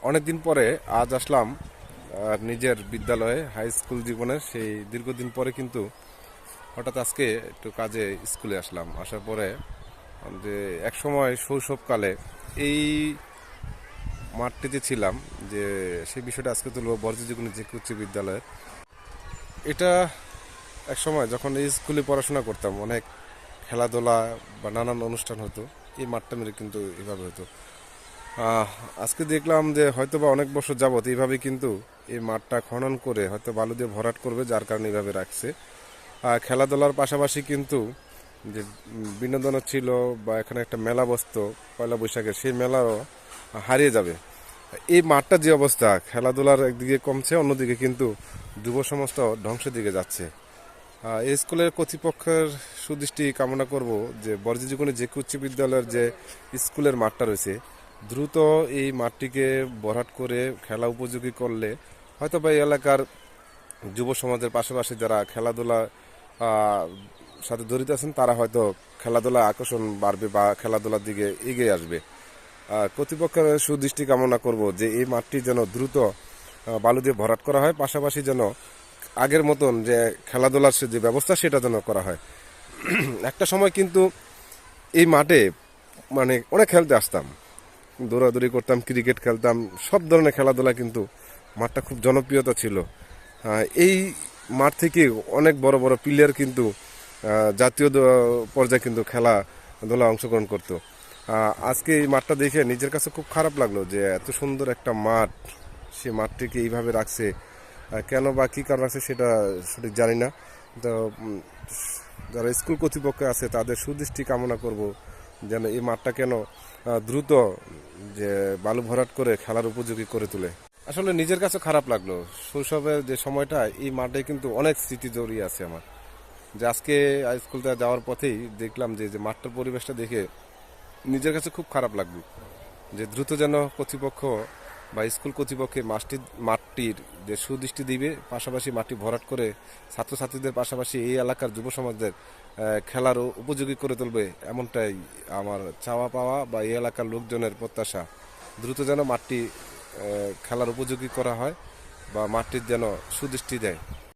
অনেকদিন পরে আজ আসলাম নিজের বিদ্যালয়ে হাই স্কুল জীবনের সেই দীর্ঘদিন পরে কিন্তু হঠাৎ আজকে একটু কাজে স্কুলে আসলাম। আসার পরে যে একসময় শৈশবকালে এই মাঠটিতে ছিলাম, যে সেই বিষয়টা আজকে তুলব বর্জ্য জীবনী যে উচ্চ বিদ্যালয়ে। এটা এক সময় যখন এই স্কুলে পড়াশোনা করতাম, অনেক খেলাধুলা বা নানান অনুষ্ঠান হতো এই মাঠটা মেরে, কিন্তু এভাবে হতো। আহ, আজকে দেখলাম যে হয়তো বা অনেক বছর যাবত এইভাবে কিন্তু এই মাঠটা খনন করে হয়তো বালু দিয়ে ভরাট করবে, যার কারণে এইভাবে রাখছে। খেলাধুলার পাশাপাশি কিন্তু যে বিনোদনও ছিল, বা এখানে একটা মেলা বসতো পয়লা বৈশাখের, সেই মেলারও হারিয়ে যাবে। এই মাঠটা যে অবস্থা, খেলাধুলার একদিকে কমছে, অন্যদিকে কিন্তু যুব সমাজটাও ধ্বংসের দিকে যাচ্ছে। এই স্কুলের কর্তৃপক্ষের সুদৃষ্টি কামনা করব যে বর্জ্য জীবনে যে উচ্চ বিদ্যালয়ের যে স্কুলের মাঠটা রয়েছে, দ্রুত এই মাঠটিকে ভরাট করে খেলা উপযোগী করলে হয়তো বা এই এলাকার যুব সমাজের পাশাপাশি যারা খেলাধুলা সাথে জড়িত আছেন, তারা হয়তো খেলাধুলা আকর্ষণ বাড়বে বা খেলাধুলার দিকে এগিয়ে আসবে। কর্তৃপক্ষের সুদৃষ্টি কামনা করব যে এই মাঠটি যেন দ্রুত বালু দিয়ে ভরাট করা হয়, পাশাপাশি যেন আগের মতন যে খেলাধুলার যে ব্যবস্থা সেটা যেন করা হয়। একটা সময় কিন্তু এই মাঠে মানে অনেক খেলতে আসতাম, দৌড়াদৌড়ি করতাম, ক্রিকেট খেলতাম, সব ধরনের খেলাধুলা কিন্তু মাঠটা খুব জনপ্রিয়তা ছিল। এই মাঠ থেকে অনেক বড় বড় প্লেয়ার কিন্তু জাতীয় পর্যায়ে কিন্তু খেলাধুলা অংশগ্রহণ করতো। আজকে এই মাঠটা দেখে নিজের কাছে খুব খারাপ লাগলো যে এত সুন্দর একটা মাঠ, সে মাঠটিকে এইভাবে রাখছে। কেন বা কী কারণ আছে সেটা সঠিক জানি না। তো যারা স্কুল কর্তৃপক্ষ আছে তাদের সুদৃষ্টি কামনা করব যেন এই মাঠটা কেন দ্রুত যে বালু ভরাট করে খেলার উপযোগী করে তোলে। আসলে নিজের কাছে খারাপ লাগলো, শৈশবের যে সময়টা এই মাঠে কিন্তু অনেক স্মৃতি জড়িয়ে আছে আমার। যে আজকে স্কুল থেকে যাওয়ার পথেই দেখলাম যে মাঠটার পরিবেশটা দেখে নিজের কাছে খুব খারাপ লাগলো। যে দ্রুত যেন কর্তৃপক্ষ বা স্কুল কর্তৃপক্ষের মাঠটির যে সুদৃষ্টি দিবে, পাশাপাশি মাটি ভরাট করে ছাত্রছাত্রীদের পাশাপাশি এই এলাকার যুব সমাজদের খেলার উপযোগী করে তুলবে, এমনটাই আমার চাওয়া পাওয়া বা এই এলাকার লোকজনের প্রত্যাশা। দ্রুত যেন মাঠটি খেলার উপযোগী করা হয় বা মাঠটির যেন সুদৃষ্টি দেয়।